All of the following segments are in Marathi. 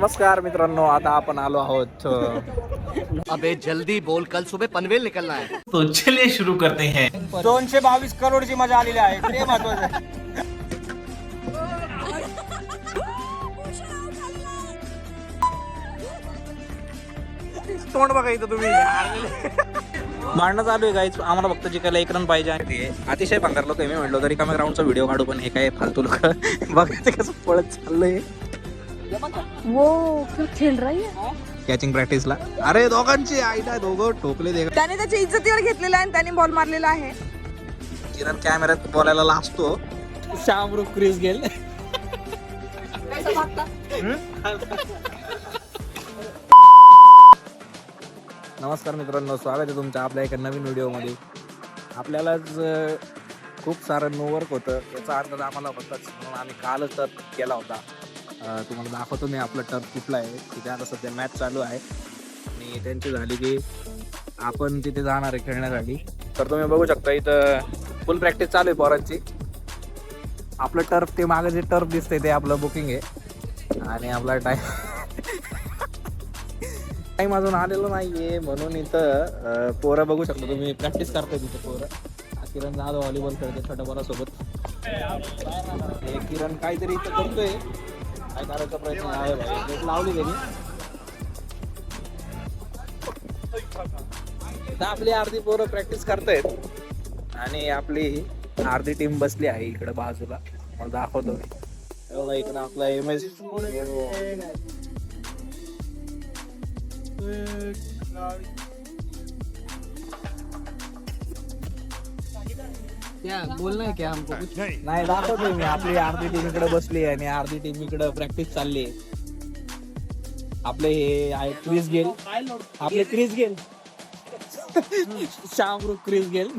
नमस्कार मित्रांनो, आता आपण आलो आहोत अबे जल्दी बोल, कल सुबह पनवेल निकलना है। तो चलिए शुरू करते हैं। 222 करोडची मजा आलेली आहे ते महत्वाचं आहे. तोंड बघा इथं तुम्ही. मांडणं चालू आहे गाईच. आम्हाला फक्त जिकायला एक रन पाहिजे आणि ते अतिशय भंगार लोक आहे. मी म्हणलो तरी कमी ग्राउंडचा व्हिडिओ काढू, पण हे काय फालतू लोक बघा ते कसं पळत चाललंय वो क्यों खेल रही है? कॅचिंग प्रॅक्टिसला. अरे दोघांची आईला दोघं ठोकले दे. त्याने त्याच्या इज्जतीवर घेतलेला आहे आणि त्याने बॉल मारलेला आहे. किरण कॅमेऱ्यात बोलायला लाजतो. शामरुख क्रिस गेल. नमस्कार मित्रांनो, स्वागत आहे तुमचं आपल्या एका नवीन व्हिडिओमध्ये. आपल्यालाच खूप सारं नो वर्क होतं, याचा अर्थ आम्हाला होताच म्हणून आम्ही कालच टर्फ केला होता. तुम्हाला दाखवतो मी आपलं टर्फ कुठला आहे. तिथे आता सध्या मॅच चालू आहे आणि त्यांची झाली की आपण तिथे जाणार आहे खेळण्यासाठी. तर तुम्ही बघू शकता इथं फुल प्रॅक्टिस चालू आहे पोरांची. आपलं टर्फ, ते मागे जे टर्फ दिसतंय ते आपलं बुकिंग आहे आणि आपला टाईम अजून आलेलं नाहीये म्हणून इथं पोरं बघू शकता तुम्ही प्रॅक्टिस करताय तिथे पोरं. किरण जाधव व्हॉलीबॉल खेळते छोट्या पोरासोबत. हे किरण काहीतरी इथं करतोय, काय करायचा प्रयत्न आहे भाई. गेट लावली त्यांनी. तर आपली अर्धी पोरं प्रॅक्टिस करतायत आणि आपली अर्धी टीम बसली आहे इकडे बाजूला. मला दाखवतो मी. इकडं आपला MS क्या बोलना है क्या हमको कुछ? नाही दाखवतोय मी. आपली अर्धी टीम इकडे बसली आहे आणि अर्धी टीम इकडे प्रॅक्टिस चालली आहे. आपले हे आहे क्रिस गेल. आपले Chris Gayle, शामरुख Chris Gayle.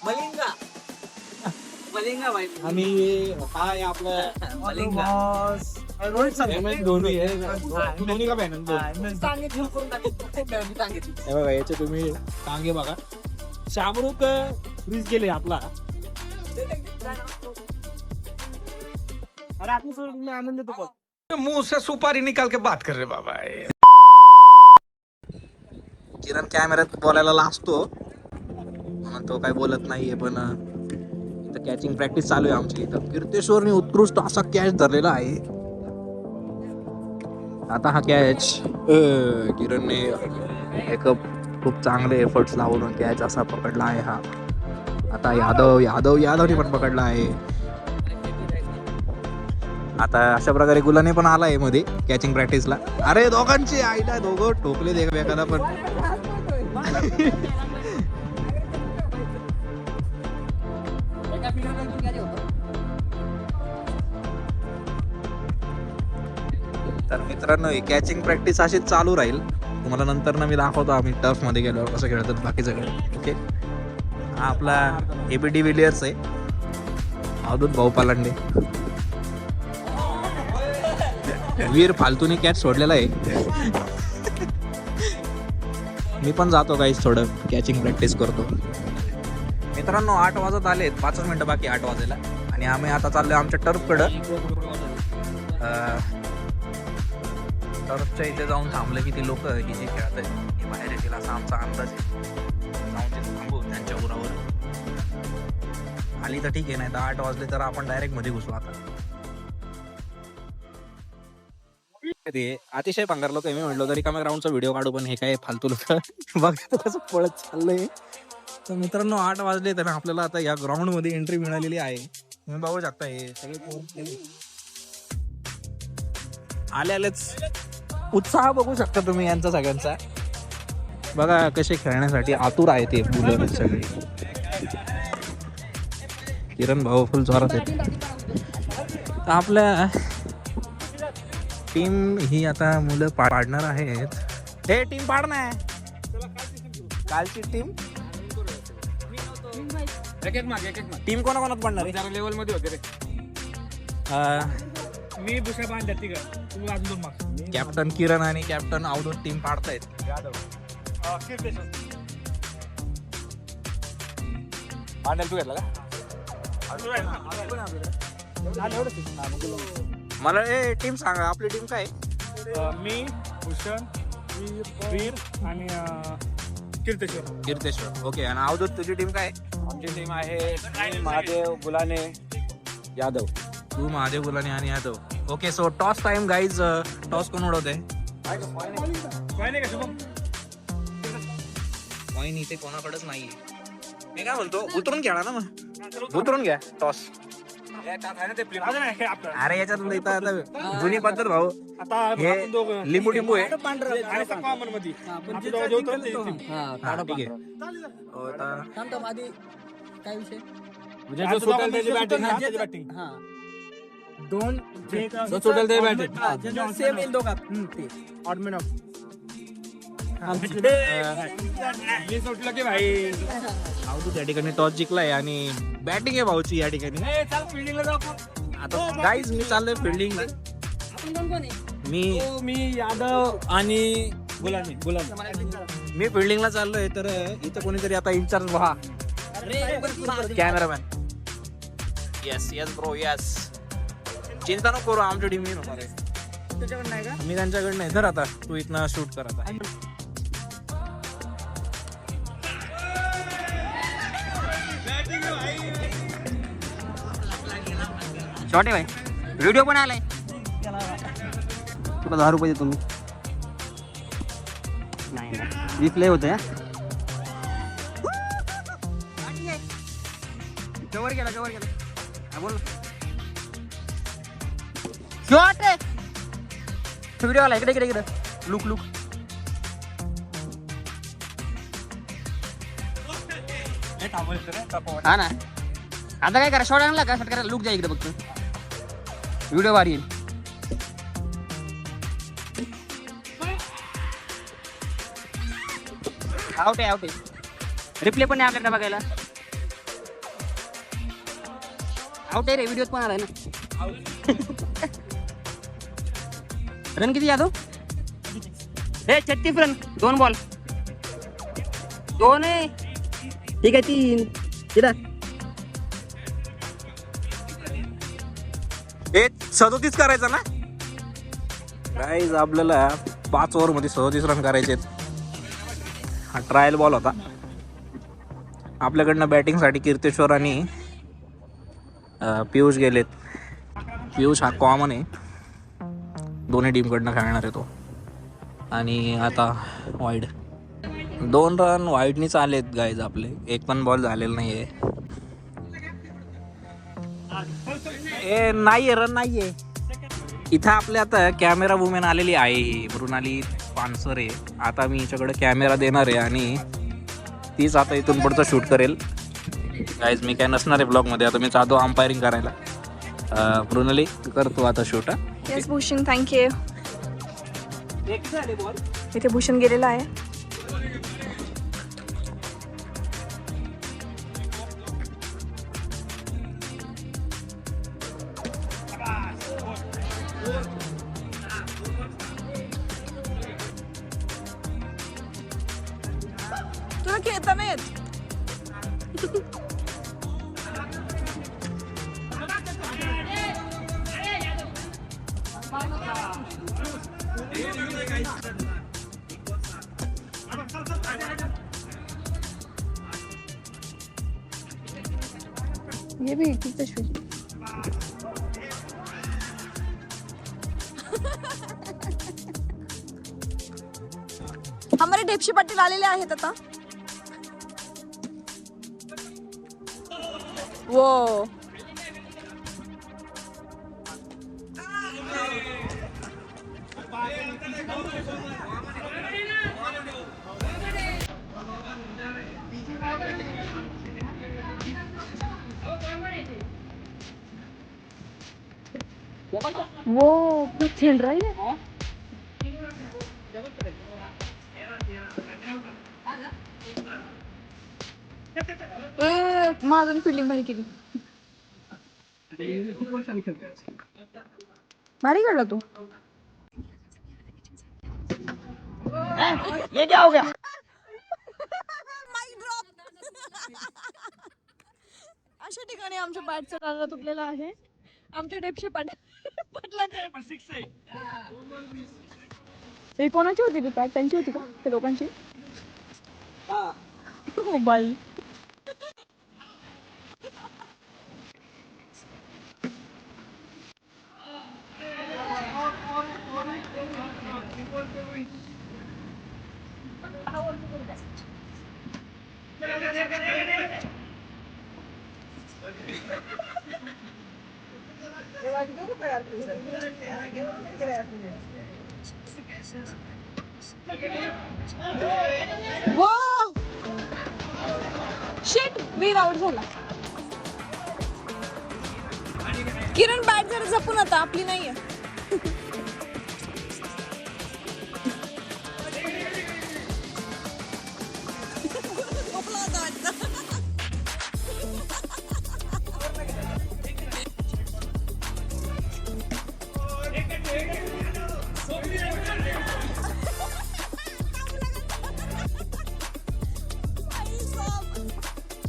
Malinga Malinga भाई. आणि काय आपलं रोहित MS धोनी आहे. धोनी का फॅन हे बघा, याचे तुम्ही टांगे बघा. शामरुख क्रिस गेले आपला. अरे आपण सोडून आनंद देतो पण. मुंह से सुपारी निकाल के बात कर रहे बाबा. किरण कॅमेऱ्यात बोलायला लाजतो म्हणून तो काय बोलत नाहीये. पण इथं कॅचिंग प्रॅक्टिस चालू आहे आमची. इथं कीर्तेश्वरने उत्कृष्ट असा कॅच धरलेला आहे. आता हा कॅच किरणने एक खूप चांगले एफर्ट्स लावून कॅच असा पकडला आहे हा. आता यादवने पण पकडला आहे. आता अशा प्रकारे गुलाने पण आलाय मध्ये कॅचिंग प्रॅक्टिसला. अरे दोघांची आईला दोघं ठोकले दे एखादा पण. तर मित्रांनो, ही कॅचिंग प्रॅक्टिस अशीच चालू राहील. तुम्हाला नंतर मी दाखवतो आम्ही टर्फ मध्ये गेल्यावर कसं खेळतात बाकी सगळे. ओके, हा आपला AB डिव्हिलियर्स आहे, अवधूत भाऊ पालांडे. वीर फालतूने कॅच सोडलेला आहे. मी पण जातो गाईस, थोडं कॅचिंग प्रॅक्टिस करतो. मित्रांनो, 8 वाजत आलेत, 5 मिनिटं बाकी 8 वाजायला. आणि आम्ही आता चाललोय आमच्या टर्फकडं. टर्फच्या इथे जाऊन थांबलं की ती लोक ही जी खेळत आहेत हे बाहेर येतील असा आमचा अंदाज आहे. जाऊन तिथे थांबू त्यांच्या उरावर. आली तर ठीक आहे, नाही तर 8 वाजले तर आपण डायरेक्ट मध्ये घुसलो. आता ते अतिशय भंगार लोक आहे. मी म्हणलो तरी कमी ग्राउंडचा व्हिडिओ काढू, पण हे काय फालतू लोक बघा कसं पळत चाललंय. तर मित्रांनो, 8 वाजले तर आपल्याला आता या ग्राउंड मध्ये एंट्री मिळालेली आहे. तुम्ही बघू शकता हे सगळे आलेच. उत्साह बघू शकता तुम्ही यांचा सगळ्यांचा. बघा कसे खेळण्यासाठी आतुर आहे ते मुलं सगळे. किरण भाऊ फुल जोरात आहेत. आपल्या टीम ही आता मुलं पाडणार आहेत. हे टीम पाडणार कालची टीम. टीम कोणाकोणात पडणार आहे? लेवल मध्ये होते रे. मी दुसऱ्या बांधल्या तिघ. तुम्ही अजून 2 मार्क्स. कॅप्टन किरण आणि कॅप्टन अवधूत टीम पाडतायत. भांड्याला तू घेतला का? मला टीम सांगा, आपली टीम काय आहे? मी भूषण वीर आणि कीर्तेश्वर. ओके. आणि अवधूत तुझी टीम काय आहे? आमची टीम आहे महादेव गुलाने यादव. तू महादेव गुलानी आणि Yadav. Okay. So toss time guys. Toss कोण उडवत आहे? कॉईन इथे कोणाकडेच नाहीये. मी काय म्हणतो, उतरून घ्या ना. मग उतरून घ्या टॉस. अरे याच्यात जुनी पद्धत भाऊ. हे लिंबू टिंबू आहे. ठीक आहे. काय विषय? दोन सेम इन दोघात. अवधूत या ठिकाणी टॉस जिंकलाय आणि बॅटिंग आहे भाऊची या ठिकाणी. आता गाईज मी चाललोय फिल्डिंगला. आपण कोण कोण आहे? मी यादव आणि गुलाने मी फिल्डिंगला चाललोय. तर इथं कोणीतरी आता इंचार्ज व्हा. Cameraman. Yes yes bro yes. चिंता नको करू, आमची टीम होणार आहे. त्याच्याकडे नाही का? मी त्यांच्याकडे नाही. तर आता तू इथनं शूट कर आता. शॉर्ट आहे भाई. व्हिडिओ पण आलाय. तुला 10 रुपये देतो मी. नाही रिप्ले होत आहे. कवर गेला बोल. शॉर्ट आहे. व्हिडिओ आला. इकडे लुक हा ना. आता काय करा, शॉर्ट आणला का शॉर्ट करा. लुक जा इकडे फक्त. व्हिडिओ भारी येईल. आउट आहे. रिप्ले पण आहे आपल्याकडे बघायला. आउट आहे रे. व्हिडिओ पण आलाय ना. रन किती यादव? 36 रन. 2 बॉल. 2 आहे. ठीक आहे. 3 किती? 37 करायचा ना गाईज. आपल्याला 5 ओव्हर मध्ये 37 रन करायचे. हा ट्रायल बॉल होता. आपल्याकडनं बॅटिंगसाठी कीर्तेश्वर आणि पियुष गेलेत. पियुष हा कॉमन आहे. दोन्ही टीमकडनं खेळणार आहे तो. आणि आता वाईड 2 रन वाईडनीच आलेत गाईज आपले. एक पण बॉल झालेला नाहीये. नाहीये रन नाहीये. इथं आपल्या आता कॅमेरा वुमेन आलेली आहे. ही मृणाली पानसर आहे. आता मी हिच्याकडे कॅमेरा देणार आहे आणि तीच आता इथून पुढचं शूट करेल. गाईज मी काय नसणार आहे ब्लॉगमध्ये. आता मी चालतो अंपायरिंग करायला. मृणाली करतो आता शूट. Yes Bhushan, thank you. इथे भूषण गेलेला आहे. तुला खेळता नाही येत? ये भी कितना शुरू. हमारे ढेपशी पाटील आलेले आहेत आता. वो वो खेल रही है. माझून फिल्डिंग भारी केली. भारी काढला तू. ये क्या हो गया? ठिकाणी आमच्या बॅटचा कागद तुटलेला आहे. आमच्या डेपशे पटला. हे कोणाची होती ती बॅट? त्यांची होती का त्या लोकांची? मोबाईल शिट, वीर आउट झाला. किरण बॅट जरा जपून आता, आपली नाहीये. झोपला होता वाटतं.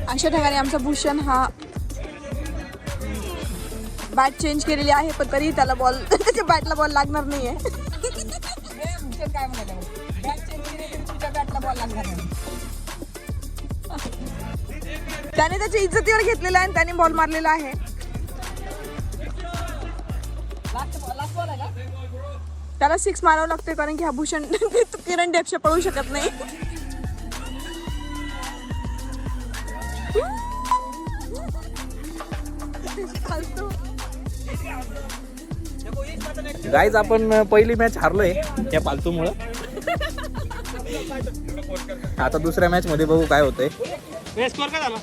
अशा ठिकाणी आमचा भूषण हा बॅट चेंज केलेली आहे, पण तरी त्याला बॉल त्याच्या बॅटला बॉल लागणार नाहीये. त्याने त्याच्या इज्जतीवर घेतलेला आहे आणि त्याने बॉल मारलेला आहे. त्याला 6 मारावं लागतोय कारण की हा भूषण किरण डेपशे पळू शकत नाही. गाईज आपण पहिली मॅच हारलोय त्या पालतूमुळं. आता दुसऱ्या मॅच मध्ये बघू काय होतंय. स्कोर काय झाला?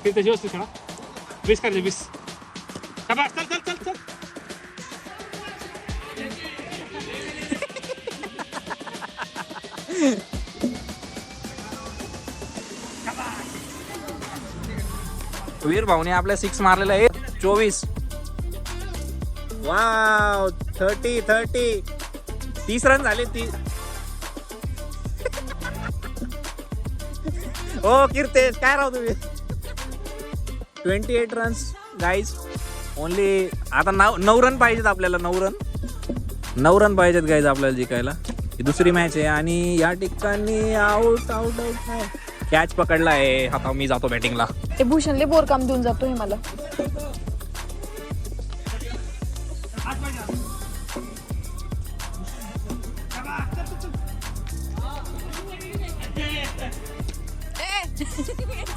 त्याची वस्तू खेळा 20 करायचे 20. चल चल चल चल. वीर भाऊने आपल्या 6 मारलेला आहे. 24. वाव 30. 30 रन झाले. हो कीर्तेश काय राव तुम्ही. 28 रन्स गाईज ओनली. आता 9 रन पाहिजेत आपल्याला. 9 रन पाहिजेत गाईज आपल्याला जिंकायला. ही दुसरी मॅच आहे आणि या ठिकाणी आउट कॅच पकडला आहे. आता मी जातो बॅटिंगला. ते भूषणले बोर काम देऊन जातो हे मला.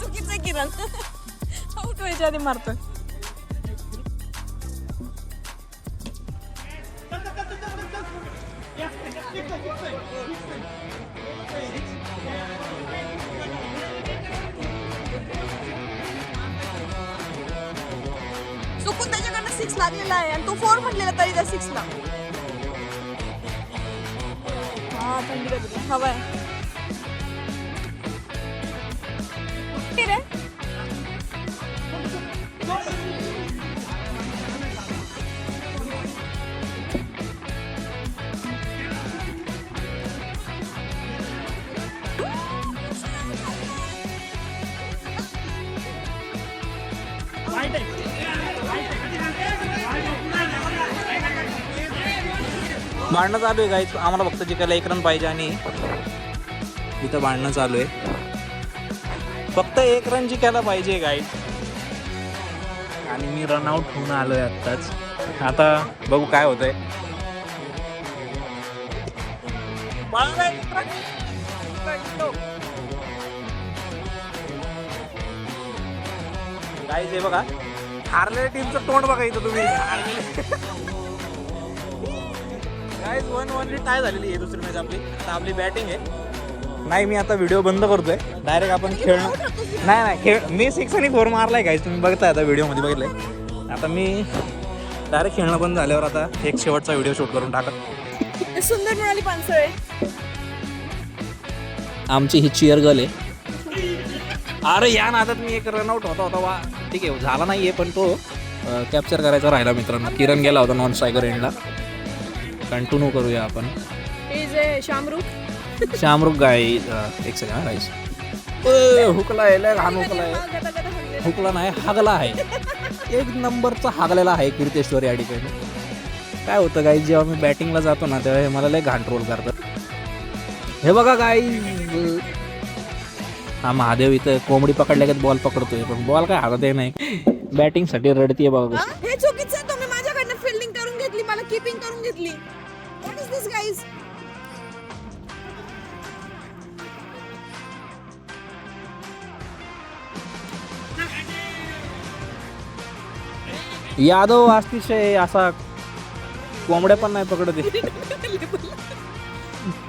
चुकीचं आहे किरण. आउट व्हायच्या आधी मारतोय. चुकून त्याच्याकडनं 6 लागलेला आहे आणि तो 4 म्हटलेला तरी त्या 6 ला. हा थंडी लागली. हवा आहे रे. भांडणं चालू आहे गाईज. आम्हाला फक्त जिंकायला 1 रन पाहिजे आणि इथं भांडणं चालू आहे. फक्त 1 रन जिंकायला पाहिजे गाईज. आणि मी रनआउट होऊन आलोय आत्ताच. आता बघू काय होतंय. गाईज हे बघा हारलेल्या टीमचं तोंड बघा इथं तुम्ही. गाईज 1-1 टाय झालेली आहे दुसरी मॅच आपली. आता आपली बॅटिंग आहे. नाही मी आता व्हिडिओ बंद करतोय. डायरेक्ट आपण खेळणं. नाही मी 6 आणि 4 मारलाय गाईज. तुम्ही बघताय आता व्हिडिओमध्ये बघितलंय. आता मी डायरेक्ट खेळणं बंद झाल्यावर आता एक शेवटचा व्हिडिओ शूट करून टाकत. सुंदर मिळाली पानसळे. आमची ही चिअर गर्ल आहे. अरे या नादात मी एक रनआउट होता वा. ठीक आहे झाला नाहीये पण तो कॅप्चर करायचा राहिला मित्रांनो. किरण गेला होता नॉन स्ट्रायकर एंडला. कंटिन्यू करूया आपण. शामरुख गाय. एक सेकंड गाईस. हुकला आहे लय घाण हुकला आहे. हुकला नाही हागला आहे. एक नंबरचा हागलेला आहे कीर्तेश्वर या ठिकाणी. काय होतं गाईज, जेव्हा मी बॅटिंगला जातो ना तेव्हा हे मला लय घाण ट्रोल करतात. हे बघा गाईज, हा महादेव इथं कोंबडी पकडल्या का बॉल पकडतोय, पण बॉल काय हागत नाही. बॅटिंगसाठी रडतीये बघा कशी. हे चुकीचं आहे. तुम्ही माझ्याकडनं फिल्डिंग करून घेतली, मला किपिंग करून घेतली. What is this guys? Yadav अतिशय असा कोंबड्या पण नाही पकडते.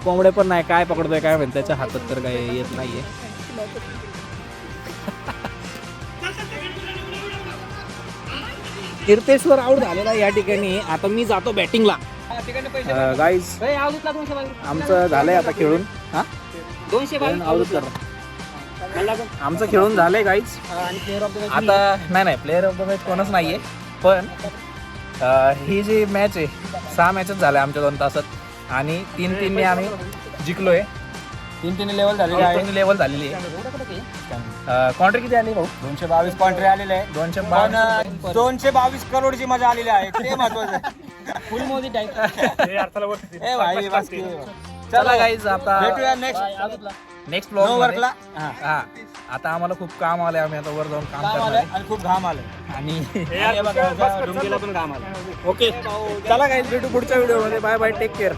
कोंबड्या पण नाही, काय पकडतोय काय म्हणते, त्याच्या हातात तर काय येत नाहीये. कीर्तेश्वर आउट झालेला या ठिकाणी. आता मी जातो बॅटिंगला. गाईज आमचं झालंय आता खेळून. हा 200 आउट करा. आमचं खेळून झालंय गाईज. आता नाही प्लेअर ऑफ द मॅच कोणच नाहीये, पण ही जी मॅच आहे 6 मॅचेस झाल्या आमच्या 2 तासात आणि 3-3 आम्ही जिंकलोय. 3-3 लेवल झालेली आहे. लेवल झालेली आहे. कॉन्ट्री किती आली भाऊ? 222 कॉन्ट्री आलेले आहे. 222 करोडची मजा आलेली आहे, ते महत्वाचं आहे. फुल मोदी टाईप. ए भाई बस की. चला गाईज, आता भेटूया नेक्स्ट ब्लॉग वर्कला. हा आता आम्हाला खूप काम आलंय, आम्ही आता वर जाऊन काम काम करणार आलं आहे. आणि खूप घाम आलं. आणि आणि बघा, डुंगीला पण घाम आलं. ओके चला गाईज, भेटू पुढच्या व्हिडिओमध्ये. Bye bye, take care.